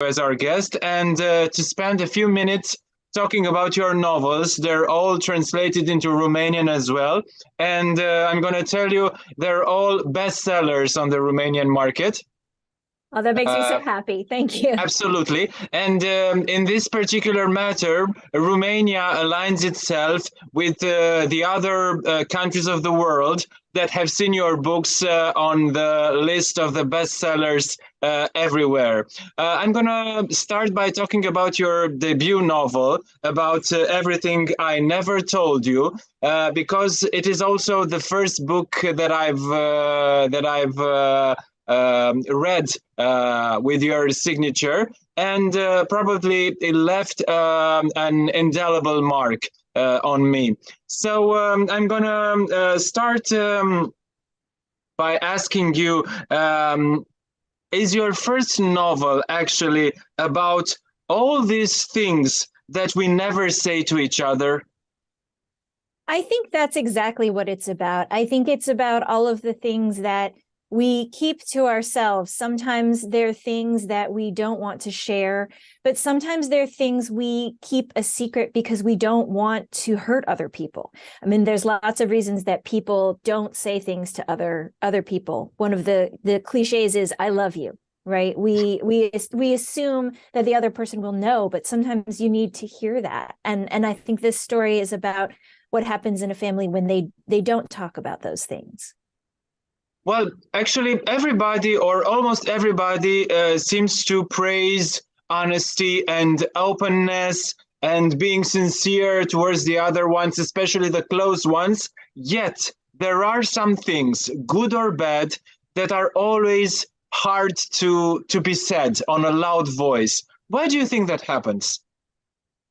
as our guest and to spend a few minutes talking about your novels. They're all translated into Romanian as well. And I'm going to tell you, they're all bestsellers on the Romanian market. Oh, that makes me so happy. Thank you. Absolutely. And in this particular matter, Romania aligns itself with the other countries of the world that have seen your books on the list of the bestsellers everywhere. I'm going to start by talking about your debut novel, about Everything I Never Told You, because it is also the first book that I've read with your signature, and probably it left an indelible mark on me. So I'm gonna start by asking you, is your first novel actually about all these things that we never say to each other? I think that's exactly what it's about. I think it's about all of the things that we keep to ourselves. Sometimes they're things that we don't want to share, but sometimes they're things we keep a secret because we don't want to hurt other people. I mean, there's lots of reasons that people don't say things to other people. One of the cliches is, I love you, right? We assume that the other person will know, but sometimes you need to hear that. And I think this story is about what happens in a family when they don't talk about those things. Well, actually, everybody or almost everybody seems to praise honesty and openness and being sincere towards the other ones, especially the close ones. Yet there are some things, good or bad, that are always hard to be said on a loud voice. Why do you think that happens?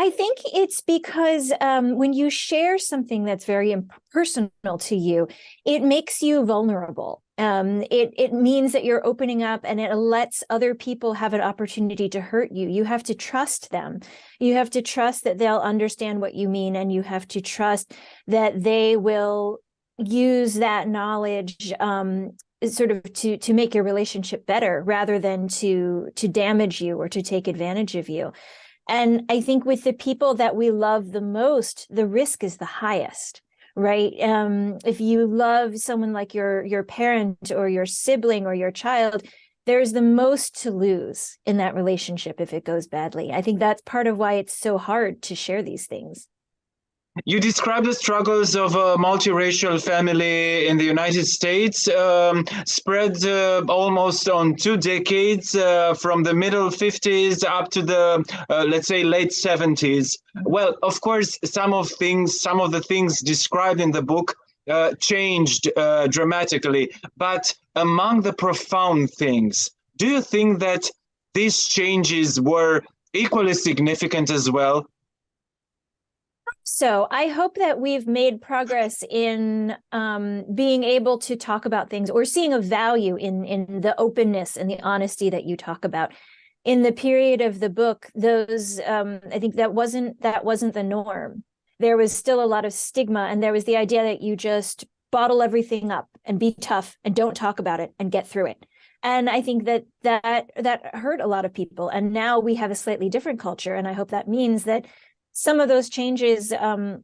I think it's because when you share something that's very personal to you, it makes you vulnerable. It means that you're opening up, and it lets other people have an opportunity to hurt you. You have to trust them. You have to trust that they'll understand what you mean, and you have to trust that they will use that knowledge sort of to make your relationship better, rather than to damage you or to take advantage of you. And I think with the people that we love the most, the risk is the highest, right? If you love someone like your parent or your sibling or your child, there's the most to lose in that relationship if it goes badly. I think that's part of why it's so hard to share these things. You describe the struggles of a multiracial family in the United States, spread almost on 2 decades, from the middle 50s up to the, let's say, late 70s. Well, of course, some of the things described in the book changed dramatically. But among the profound things, do you think that these changes were equally significant as well? So I hope that we've made progress in being able to talk about things, or seeing a value in the openness and the honesty that you talk about. In the period of the book, those I think that wasn't the norm. There was still a lot of stigma, and there was the idea that you just bottle everything up and be tough and don't talk about it and get through it. And I think that hurt a lot of people. And now we have a slightly different culture, and I hope that means that some of those changes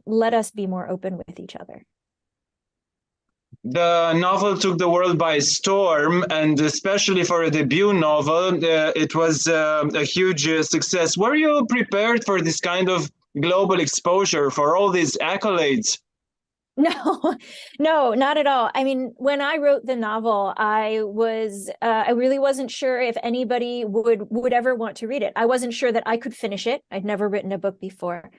let us be more open with each other. The novel took the world by storm, and especially for a debut novel, it was a huge success. Were you prepared for this kind of global exposure, for all these accolades? No, not at all. I mean, when I wrote the novel, I really wasn't sure if anybody would ever want to read it. I wasn't sure that I could finish it. I'd never written a book before.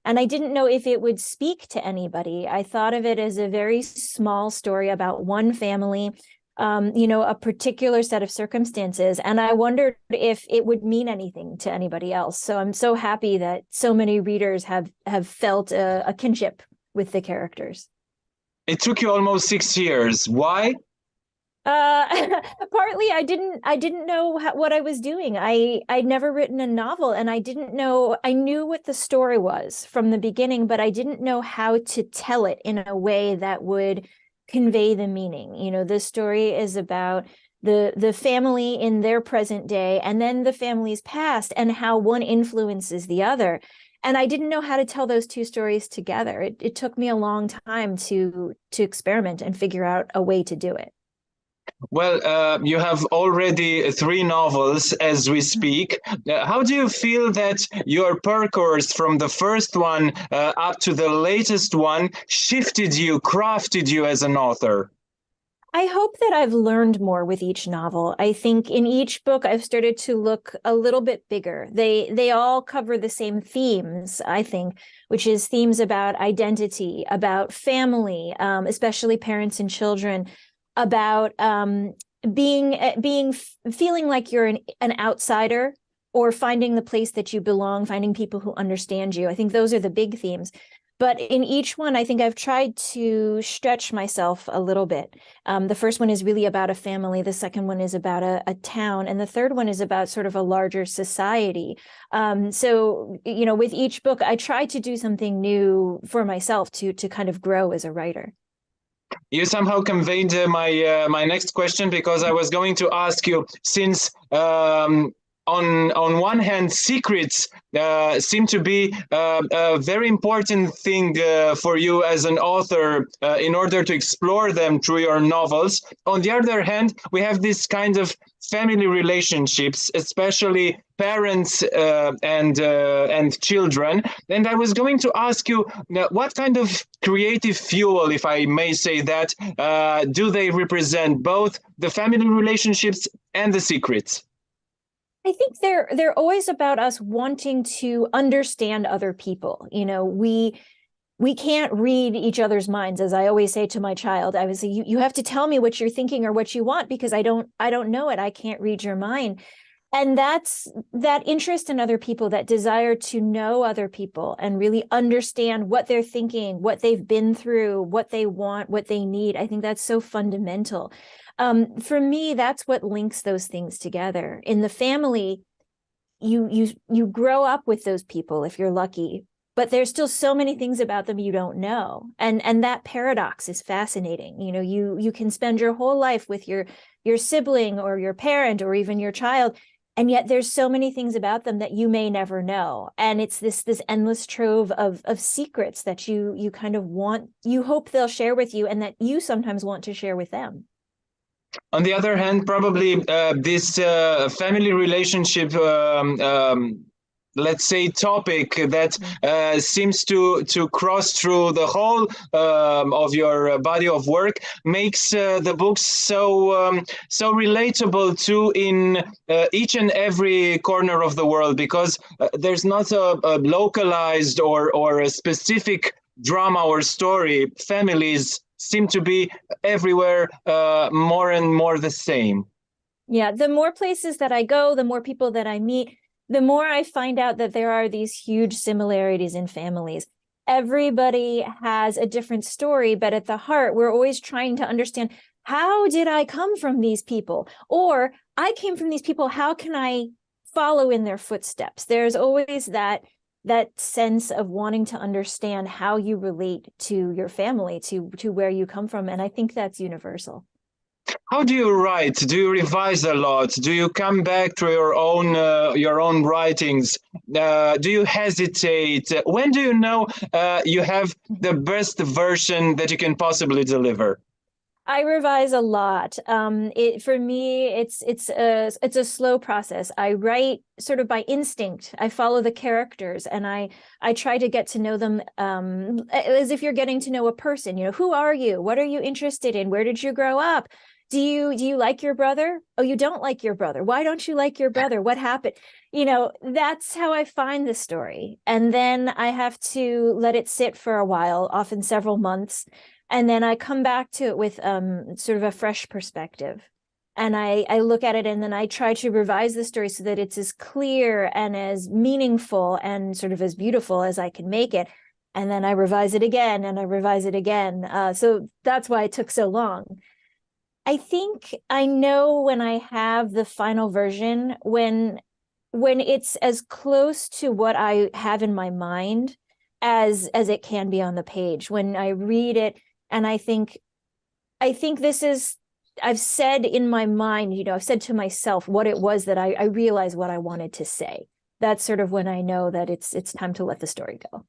And I didn't know if it would speak to anybody. I thought of it as a very small story about one family, a particular set of circumstances. And I wondered if it would mean anything to anybody else. So I'm so happy that so many readers have felt a kinship with the characters. It took you almost 6 years. Why? Partly I didn't know what I was doing. I'd never written a novel, and I knew what the story was from the beginning, but I didn't know how to tell it in a way that would convey the meaning. This story is about the family in their present day, and then the family's past, and how one influences the other. And I didn't know how to tell those two stories together. It took me a long time to experiment and figure out a way to do it. Well, you have already 3 novels as we speak. How do you feel that your percourse from the first one up to the latest one shifted you, crafted you as an author? I hope that I've learned more with each novel. I think in each book, I've started to look a little bit bigger. They all cover the same themes, I think, which is themes about identity, about family, especially parents and children, about feeling like you're an outsider, or finding the place that you belong, finding people who understand you. I think those are the big themes. But in each one, I think I've tried to stretch myself a little bit. The first one is really about a family. The second one is about a town. And the third one is about sort of a larger society. So, with each book, I try to do something new for myself to kind of grow as a writer. You somehow conveyed my next question, because I was going to ask you, since on one hand, secrets seem to be a very important thing for you as an author in order to explore them through your novels. On the other hand, we have this kind of family relationships, especially parents and children. And I was going to ask you, what kind of creative fuel, if I may say that, do they represent, both the family relationships and the secrets? I think they're always about us wanting to understand other people. We can't read each other's minds, as I always say to my child. I would say, you have to tell me what you're thinking or what you want, because I don't know it. I can't read your mind. And that's that interest in other people, that desire to know other people and really understand what they're thinking, what they've been through, what they want, what they need. I think that's so fundamental. For me, that's what links those things together. In the family, you grow up with those people if you're lucky, but there's still so many things about them you don't know. And that paradox is fascinating. You can spend your whole life with your sibling or your parent or even your child, and yet there's so many things about them that you may never know. And it's this endless trove of secrets that you kind of you hope they'll share with you, and that you sometimes want to share with them. On the other hand, probably this family relationship, let's say, topic that seems to cross through the whole of your body of work makes the books so relatable to in each and every corner of the world, because there's not a localized or a specific drama or story. Families seem to be everywhere, more and more the same. Yeah, the more places that I go, the more people that I meet, the more I find out that there are these huge similarities in families. Everybody has a different story, but at the heart, we're always trying to understand, how did I come from these people? Or I came from these people, how can I follow in their footsteps? There's always that sense of wanting to understand how you relate to your family, to where you come from. And I think that's universal. How do you write? Do you revise a lot? Do you come back to your own writings? Do you hesitate? When do you know you have the best version that you can possibly deliver? I revise a lot. For me, it's a slow process. I write sort of by instinct. I follow the characters, and I try to get to know them as if you're getting to know a person. Who are you? What are you interested in? Where did you grow up? Do you like your brother? Oh, you don't like your brother. Why don't you like your brother? What happened? That's how I find the story. And then I have to let it sit for a while, often several months. And then I come back to it with sort of a fresh perspective. And I look at it, and then I try to revise the story so that it's as clear and as meaningful and sort of as beautiful as I can make it. And then I revise it again, and I revise it again. So that's why it took so long. I think I know when I have the final version, when it's as close to what I have in my mind as it can be on the page. When I read it and I think this is I've said in my mind, I've said to myself what it was that I realized what I wanted to say. That's sort of when I know that it's time to let the story go.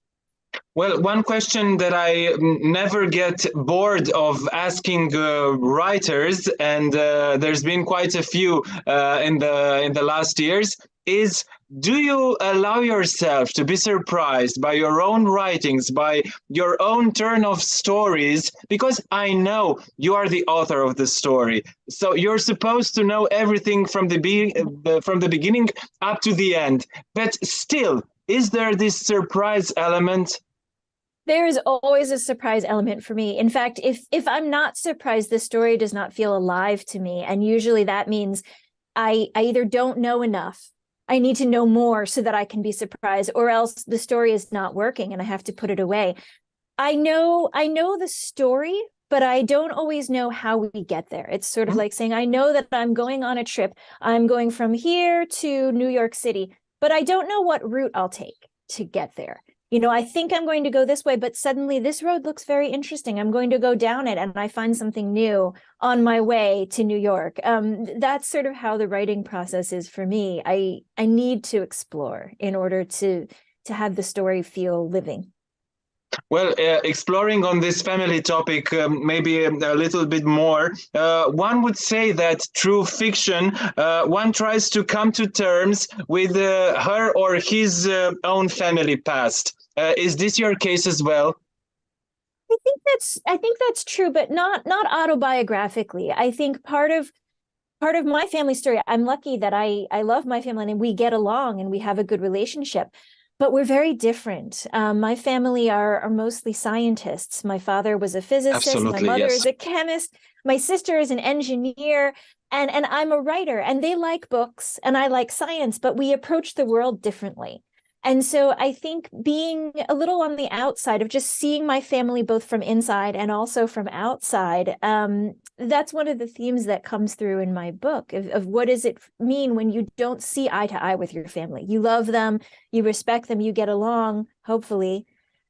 Well, one question that I never get bored of asking writers, and there's been quite a few in the last years, is do you allow yourself to be surprised by your own writings, by your own turn of stories? Because I know you are the author of the story, so you're supposed to know everything from the beginning up to the end. But still, is there this surprise element? There is always a surprise element for me. In fact, if I'm not surprised, the story does not feel alive to me. And usually that means I either don't know enough, I need to know more so that I can be surprised, or else the story is not working and I have to put it away. I know the story, but I don't always know how we get there. It's sort of like saying, I know that I'm going on a trip. I'm going from here to New York City, but I don't know what route I'll take to get there. I think I'm going to go this way, but suddenly this road looks very interesting. I'm going to go down it and I find something new on my way to New York. That's sort of how the writing process is for me. I need to explore in order to have the story feel living. Well, exploring on this family topic, maybe a little bit more, one would say that through fiction, one tries to come to terms with her or his own family past. Is this your case as well? I think that's true, but not autobiographically. I think part of my family story, I'm lucky that I love my family and we get along and we have a good relationship. But we're very different. My family are mostly scientists. My father was a physicist. Absolutely, my mother yes. is a chemist. My sister is an engineer. And I'm a writer. And they like books and I like science, but we approach the world differently. And so I think being a little on the outside of just seeing my family both from inside and also from outside, that's one of the themes that comes through in my book of what does it mean when you don't see eye to eye with your family. You love them, you respect them, you get along, hopefully.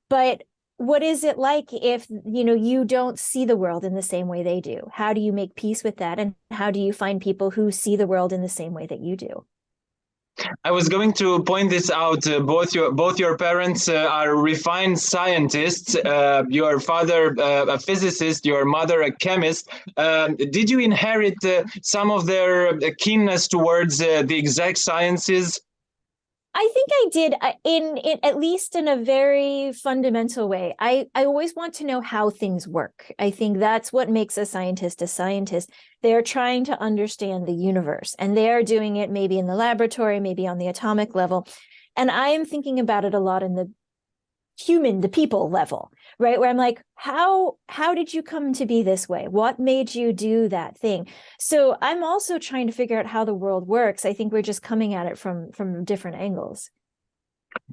But what is it like if, you don't see the world in the same way they do? How do you make peace with that? And how do you find people who see the world in the same way that you do? I was going to point this out. Both your parents are refined scientists. Your father a physicist, your mother a chemist. Did you inherit some of their keenness towards the exact sciences? I think I did, in at least in a very fundamental way. I always want to know how things work. I think that's what makes a scientist a scientist. They're trying to understand the universe, and they are doing it maybe in the laboratory, maybe on the atomic level. And I am thinking about it a lot in the people level, right? Where I'm like, how did you come to be this way? What made you do that thing? So I'm also trying to figure out how the world works. I think we're just coming at it from different angles.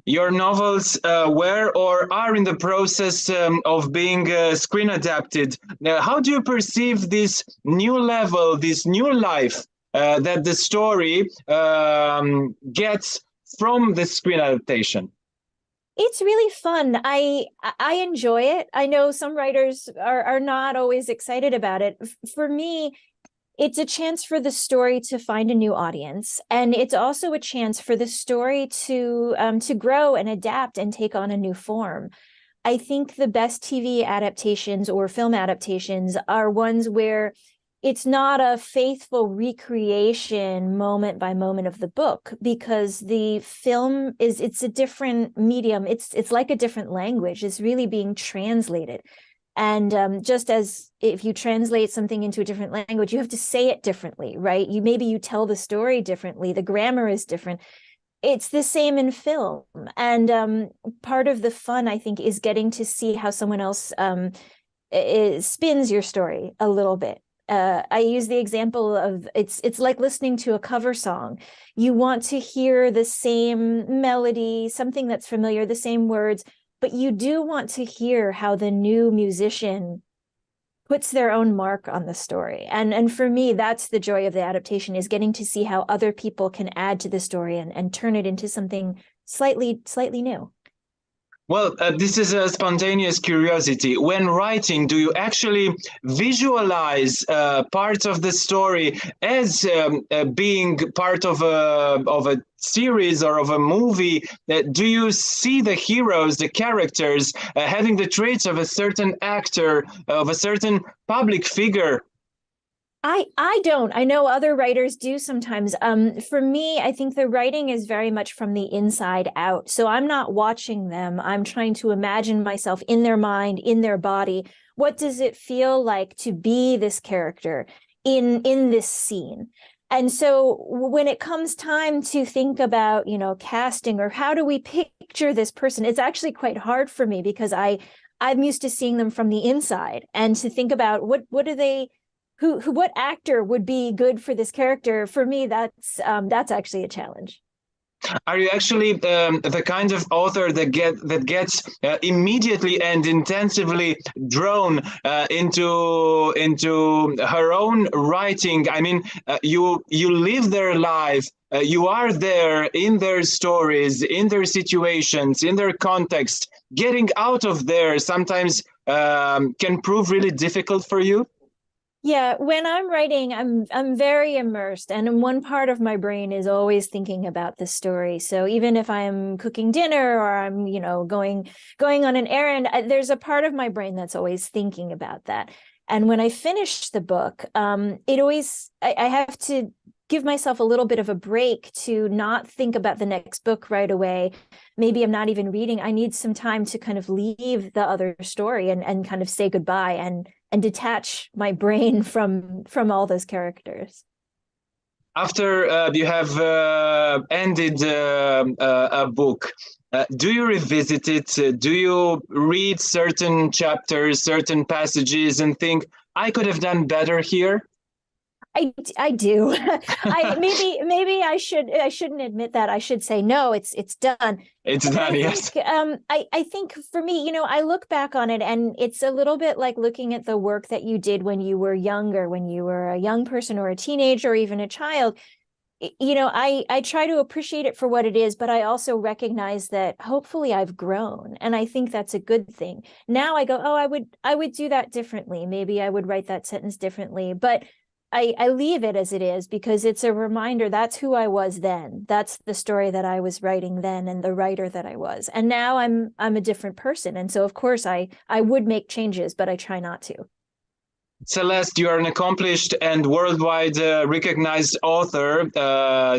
Your novels were or are in the process of being screen adapted. Now, how do you perceive this new level, this new life that the story gets from the screen adaptation? It's really fun. I enjoy it. I know some writers are not always excited about it. For me, it's a chance for the story to find a new audience, and it's also a chance for the story to grow and adapt and take on a new form. I think the best TV adaptations or film adaptations are ones where it's not a faithful recreation moment by moment of the book, because the film it's a different medium. It's like a different language. It's really being translated. And just as if you translate something into a different language, you have to say it differently, right? Maybe you tell the story differently. The grammar is different. It's the same in film. And part of the fun, I think, is getting to see how someone else spins your story a little bit. I use the example of it's like listening to a cover song. You want to hear the same melody, something that's familiar, the same words, but you do want to hear how the new musician puts their own mark on the story. And for me, that's the joy of the adaptation, is getting to see how other people can add to the story and turn it into something slightly new. Well, this is a spontaneous curiosity. When writing, do you actually visualize parts of the story as being part of a series or of a movie? Do you see the heroes, the characters, having the traits of a certain actor, of a certain public figure? I don't. I know other writers do sometimes. For me, I think the writing is very much from the inside out. So I'm not watching them. I'm trying to imagine myself in their mind, in their body. What does it feel like to be this character in this scene? And so when it comes time to think about, casting or how do we picture this person, it's actually quite hard for me because I'm used to seeing them from the inside and to think about what do they what actor would be good for this character. For me, that's actually a challenge. Are you actually the kind of author that gets immediately and intensively drawn into her own writing? I mean, you live their life. You are there in their stories, in their situations, in their context. Getting out of there sometimes can prove really difficult for you. Yeah, when I'm writing, I'm very immersed, and one part of my brain is always thinking about the story. So even if I'm cooking dinner or I'm, going on an errand, there's a part of my brain that's always thinking about that. And when I finish the book, I have to give myself a little bit of a break to not think about the next book right away. Maybe I'm not even reading. I need some time to kind of leave the other story and kind of say goodbye and detach my brain from all those characters. After you have ended a book, do you revisit it? Do you read certain chapters, certain passages and think, I could have done better here? I do. maybe I shouldn't admit that. I should say no. It's done. It's done. Yes. I think for me, I look back on it, and it's a little bit like looking at the work that you did when you were younger, when you were a young person or a teenager or even a child. I try to appreciate it for what it is, but I also recognize that hopefully I've grown, and I think that's a good thing. Now I go, oh, I would do that differently. Maybe I would write that sentence differently, but I leave it as it is because it's a reminder that's who I was then. That's the story that I was writing then and the writer that I was. And now I'm a different person. And so, of course, I would make changes, but I try not to. Celeste, you are an accomplished and worldwide recognized author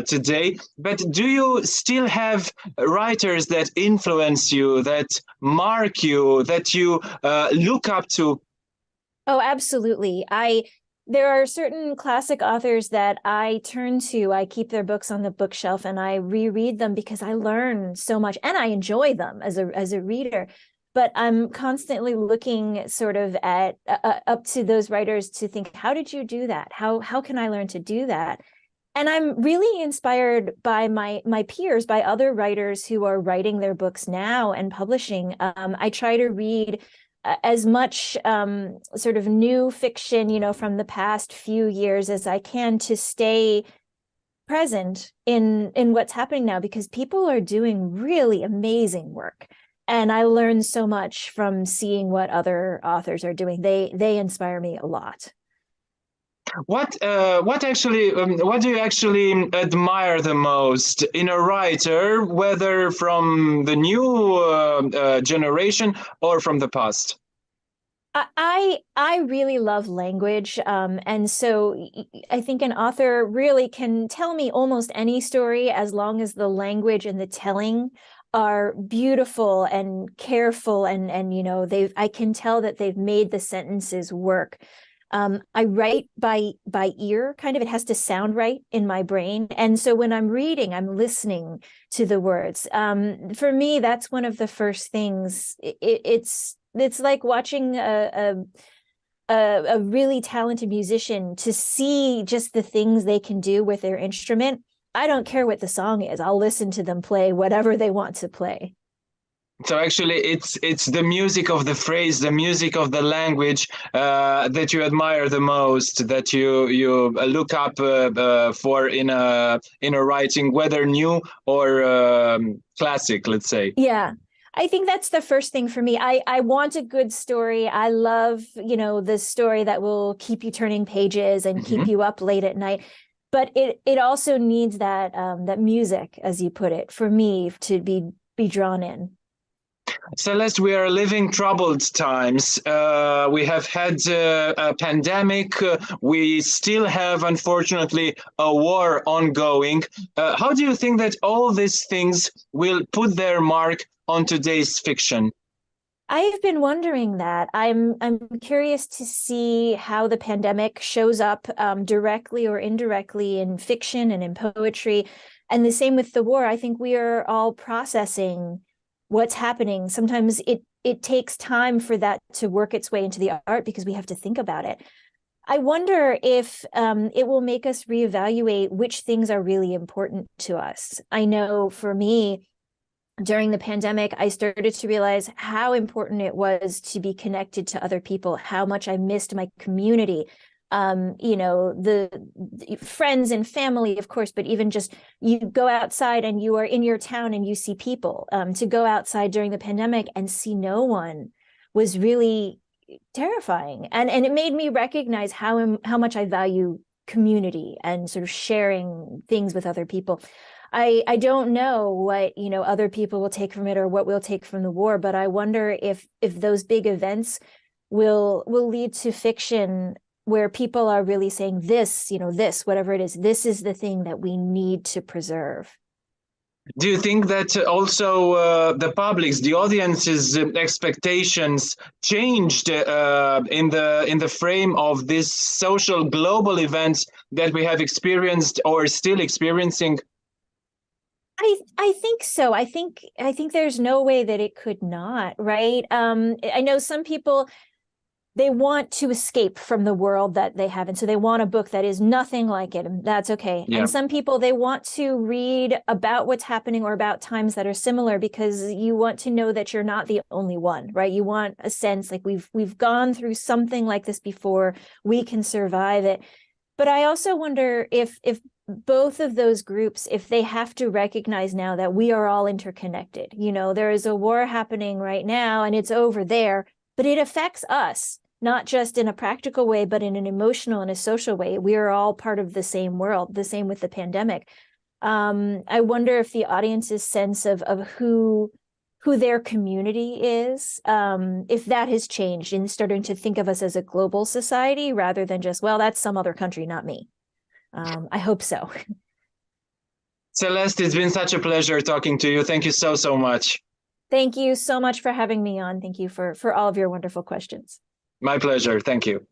today, but do you still have writers that influence you, that mark you, that you look up to? Oh, absolutely. There are certain classic authors that I turn to. I keep their books on the bookshelf and I reread them because I learn so much and I enjoy them as a reader. But I'm constantly looking sort of at up to those writers to think, how did you do that? How can I learn to do that? And I'm really inspired by my peers, by other writers who are writing their books now and publishing. I try to read as much sort of new fiction, from the past few years as I can to stay present in what's happening now, because people are doing really amazing work. And I learn so much from seeing what other authors are doing. They inspire me a lot. What do you actually admire the most in a writer, whether from the new generation or from the past? I really love language, and so I think an author really can tell me almost any story as long as the language and the telling are beautiful and careful, and I can tell that they've made the sentences work. I write by ear, kind of. It has to sound right in my brain. And so when I'm reading, I'm listening to the words. For me, that's one of the first things. It's like watching a really talented musician, to see just the things they can do with their instrument. I don't care what the song is. I'll listen to them play whatever they want to play. So actually, it's the music of the phrase, the music of the language that you admire the most, that you look up for in a writing, whether new or classic, let's say. Yeah. I think that's the first thing for me. I want a good story. I love, the story that will keep you turning pages and keep you up late at night. But it also needs that that music, as you put it, for me to be drawn in. Celeste, we are living troubled times. We have had a pandemic. We still have, unfortunately, a war ongoing. How do you think that all these things will put their mark on today's fiction? I've been wondering that. I'm curious to see how the pandemic shows up directly or indirectly in fiction and in poetry. And the same with the war. I think we are all processing what's happening. Sometimes it takes time for that to work its way into the art because we have to think about it. I wonder if it will make us reevaluate which things are really important to us. I know for me, during the pandemic, I started to realize how important it was to be connected to other people, how much I missed my community, the friends and family, of course, but even just you go outside and you are in your town and you see people. To go outside during the pandemic and see no one was really terrifying. And it made me recognize how much I value community and sort of sharing things with other people. I don't know what, other people will take from it or what we'll take from the war, but I wonder if those big events will lead to fiction where people are really saying this, whatever it is, this is the thing that we need to preserve. Do you think that also the public's, the audience's expectations changed in the frame of this social global events that we have experienced or still experiencing? I think so. I think there's no way that it could not, right? I know some people, they want to escape from the world that they have. And so they want a book that is nothing like it. And that's okay. Yeah. And some people, they want to read about what's happening or about times that are similar because you want to know that you're not the only one, right? You want a sense like we've gone through something like this before, we can survive it. But I also wonder if both of those groups, if they have to recognize now that we are all interconnected. There is a war happening right now and it's over there, but it affects us, not just in a practical way, but in an emotional and a social way. We are all part of the same world, the same with the pandemic. I wonder if the audience's sense of who their community is, if that has changed in starting to think of us as a global society rather than just, well, that's some other country, not me. I hope so. Celeste, it's been such a pleasure talking to you. Thank you so much. Thank you so much for having me on. Thank you for all of your wonderful questions. My pleasure. Thank you.